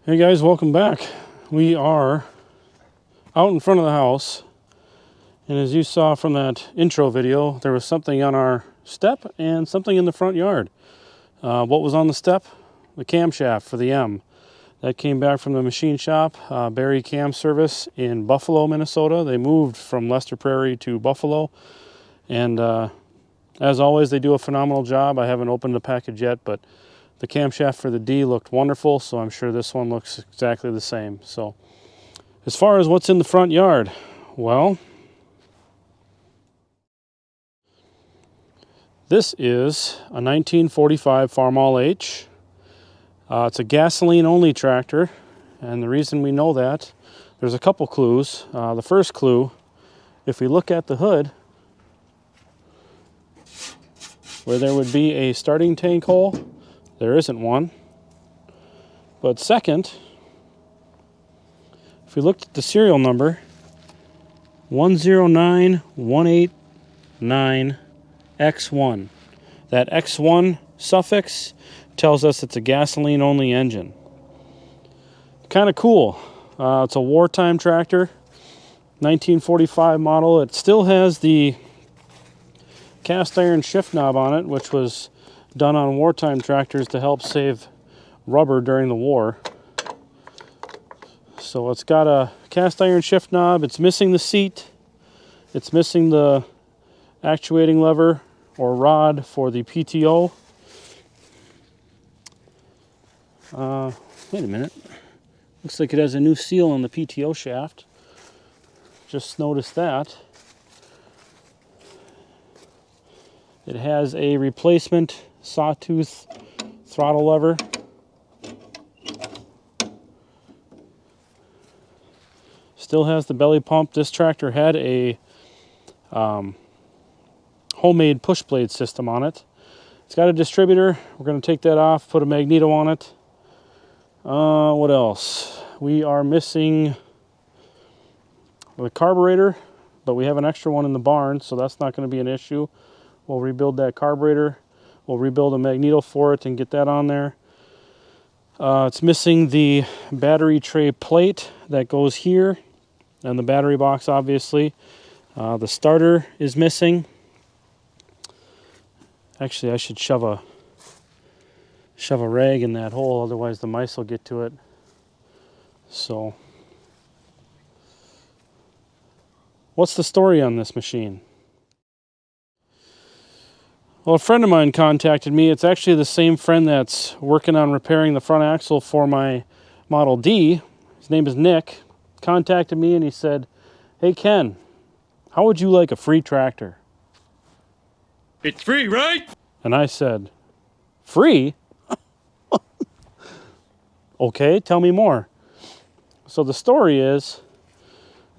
Hey guys, welcome back. We are out in front of the house, and as you saw from that intro video, there was something on our step and something in the front yard. What was on the step? The camshaft for the M. That came back from the machine shop, Barry Cam Service in Buffalo, Minnesota. They moved from Lester Prairie to Buffalo, and as always, they do a phenomenal job. I haven't opened the package yet, but the camshaft for the D looked wonderful, so I'm sure this one looks exactly the same. So, as far as what's in the front yard, well, this is a 1945 Farmall H. It's a gasoline-only tractor, and the reason we know that, there's a couple clues. The first clue, if we look at the hood, where there would be a starting tank hole, there isn't one. But second, if we looked at the serial number, 109189X1, that X1 suffix tells us it's a gasoline-only engine. Kind of cool. It's a wartime tractor, 1945 model. It still has the cast iron shift knob on it, which was done on wartime tractors to help save rubber during the war. So it's got a cast iron shift knob. It's missing the seat. It's missing the actuating lever or rod for the PTO. Wait a minute. Looks like it has a new seal on the PTO shaft. Just noticed that. It has a replacement sawtooth throttle lever. Still has the belly pump. This tractor had a homemade push blade system on it. It's got a distributor. We're going to take that off, put a magneto on it. What else? We are missing the carburetor, but we have an extra one in the barn, so that's not going to be an issue. We'll rebuild that carburetor. We'll rebuild a magneto for it and get that on there. It's missing the battery tray plate that goes here, and the battery box, obviously. The starter is missing. Actually, I should shove a rag in that hole, otherwise the mice will get to it. So, what's the story on this machine? Well, a friend of mine contacted me. It's actually the same friend that's working on repairing the front axle for my Model D. His name is Nick. Contacted me and he said, "Hey Ken, how would you like a free tractor?" It's free, right? And I said, "Free? Okay, tell me more." So the story is,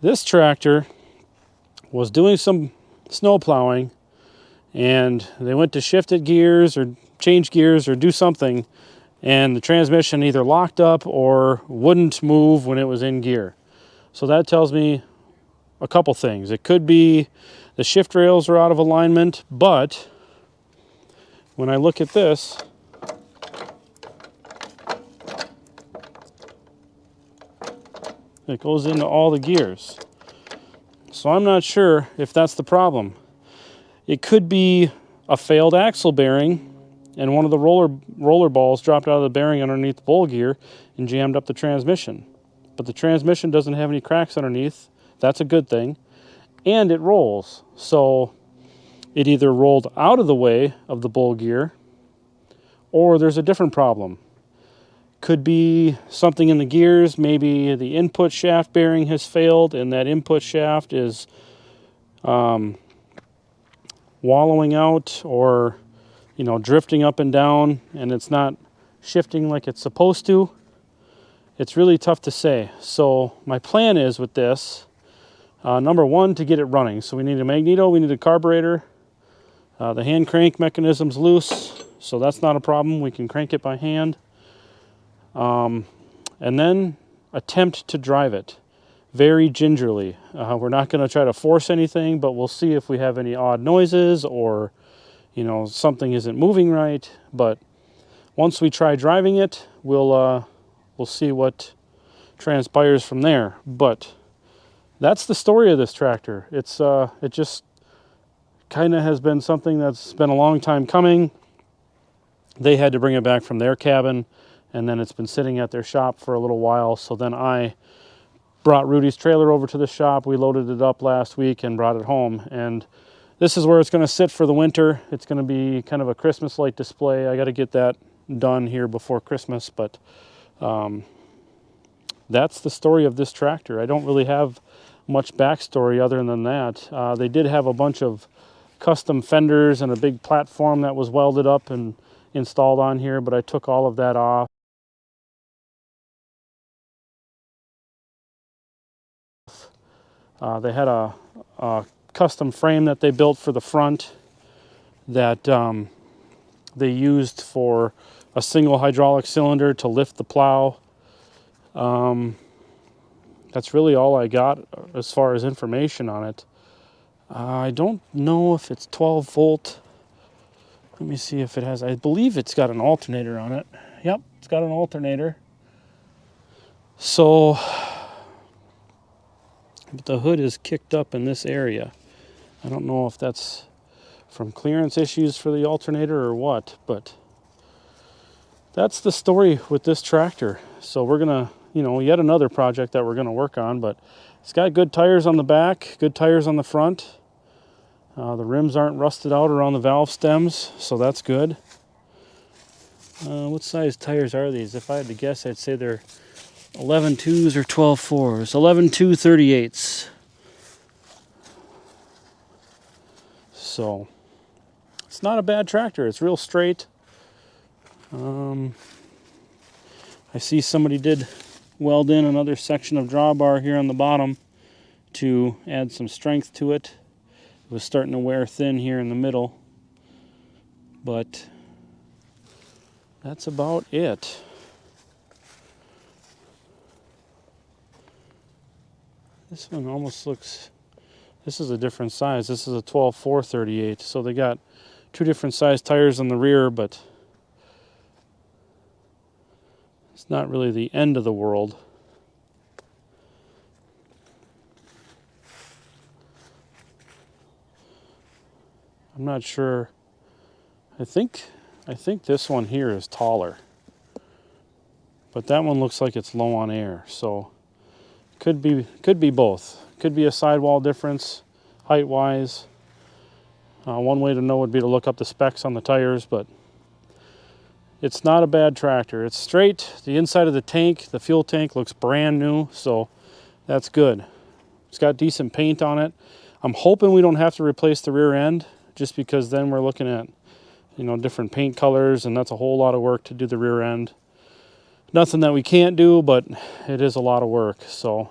this tractor was doing some snow plowing, and they went to shift it gears or change gears or do something, and the transmission either locked up or wouldn't move when it was in gear. So that tells me a couple things. It could be the shift rails are out of alignment, but when I look at this, it goes into all the gears. So I'm not sure if that's the problem. It could be a failed axle bearing, and one of the roller balls dropped out of the bearing underneath the bowl gear and jammed up the transmission. But the transmission doesn't have any cracks underneath. That's a good thing. And it rolls. So it either rolled out of the way of the bowl gear, or there's a different problem. Could be something in the gears. Maybe the input shaft bearing has failed, and that input shaft is wallowing out or drifting up and down, and it's not shifting like it's supposed to. It's really tough to say. So my plan is with this, number one, to get it running. So we need a magneto, we need a carburetor. The hand crank mechanism's loose, so that's not a problem. We can crank it by hand. And then attempt to drive it very gingerly. We're not going to try to force anything, but we'll see if we have any odd noises or, you know, something isn't moving right. But once we try driving it, we'll see what transpires from there. But that's the story of this tractor. It just kind of has been something that's been a long time coming. They had to bring it back from their cabin, and then it's been sitting at their shop for a little while. So then I brought Rudy's trailer over to the shop. We loaded it up last week and brought it home. And this is where it's going to sit for the winter. It's going to be kind of a Christmas light display. I got to get that done here before Christmas, but that's the story of this tractor. I don't really have much backstory other than that. They did have a bunch of custom fenders and a big platform that was welded up and installed on here, but I took all of that off. They had a custom frame that they built for the front that they used for a single hydraulic cylinder to lift the plow. That's really all I got as far as information on it. I don't know if it's 12 volt. Let me see if it has. I believe it's got an alternator on it. Yep, it's got an alternator. So the hood is kicked up in this area. I don't know if that's from clearance issues for the alternator or what, but that's the story with this tractor. So we're gonna, you know, yet another project that we're gonna work on, but it's got good tires on the back, good tires on the front. The rims aren't rusted out around the valve stems, so that's good. What size tires are these? If I had to guess, I'd say they're 11.2s or 12.4s. 11.2 38s. So it's not a bad tractor. It's real straight. I see somebody did weld in another section of drawbar here on the bottom to add some strength to it. It was starting to wear thin here in the middle, but that's about it. This one almost looks, this is a different size. This is a 12.4 38, so they got two different size tires on the rear, but it's not really the end of the world. I'm not sure. I think this one here is taller, but that one looks like it's low on air, so could be both. Could be a sidewall difference height wise. One way to know would be to look up the specs on the tires, but it's not a bad tractor. It's straight. The inside of the tank, the fuel tank, looks brand new, so that's good. It's got decent paint on it. I'm hoping we don't have to replace the rear end, just because then we're looking at, you know, different paint colors, and that's a whole lot of work to do the rear end. Nothing that we can't do, but it is a lot of work. So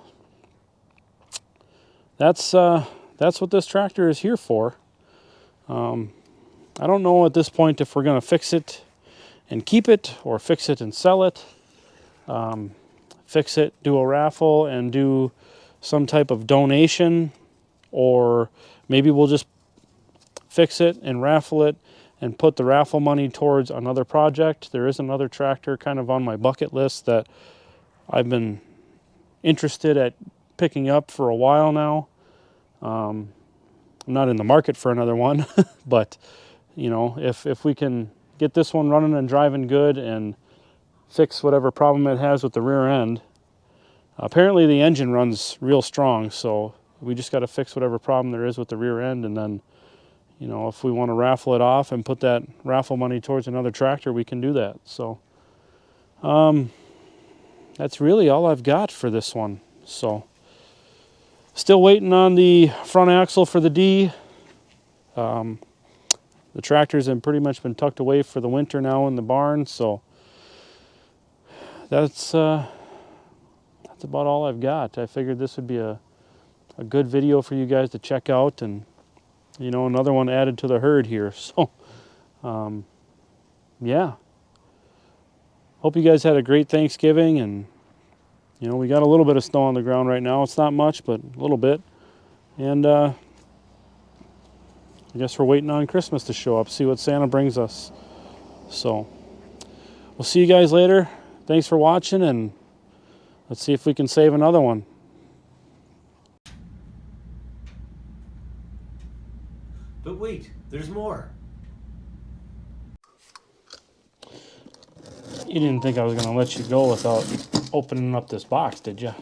that's what this tractor is here for. I don't know at this point if we're going to fix it and keep it, or fix it and sell it. Fix it, do a raffle, and do some type of donation, or maybe we'll just fix it and raffle it and put the raffle money towards another project. There is another tractor kind of on my bucket list that I've been interested at picking up for a while now. I'm not in the market for another one, but you know, if we can get this one running and driving good and fix whatever problem it has with the rear end. Apparently the engine runs real strong, so we just got to fix whatever problem there is with the rear end, and then, you know, if we want to raffle it off and put that raffle money towards another tractor, we can do that. So that's really all I've got for this one. So still waiting on the front axle for the D. The tractors have pretty much been tucked away for the winter now in the barn, so that's about all I've got. I figured this would be a good video for you guys to check out, and you know, another one added to the herd here. So yeah, hope you guys had a great Thanksgiving, and you know, we got a little bit of snow on the ground right now. It's not much, but a little bit. And I guess we're waiting on Christmas to show up, see what Santa brings us. So we'll see you guys later. Thanks for watching, and let's see if we can save another one. But wait, there's more. You didn't think I was going to let you go without opening up this box, did you?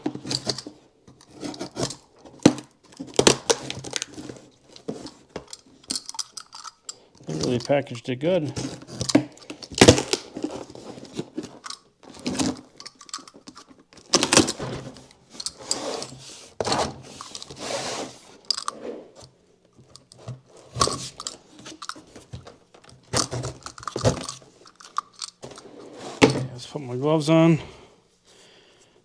They really packaged it good. Let's put my gloves on.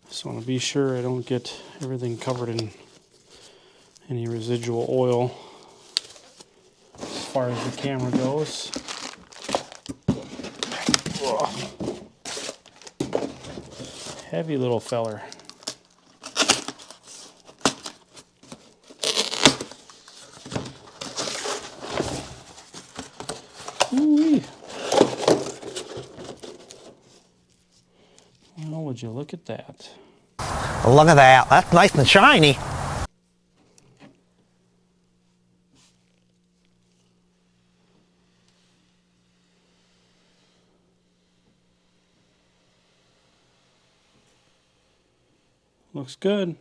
Just want to be sure I don't get everything covered in any residual oil as far as the camera goes. Ugh. Heavy little feller. Ooh-wee. Well, would you look at that? Look at that. That's nice and shiny. Looks good.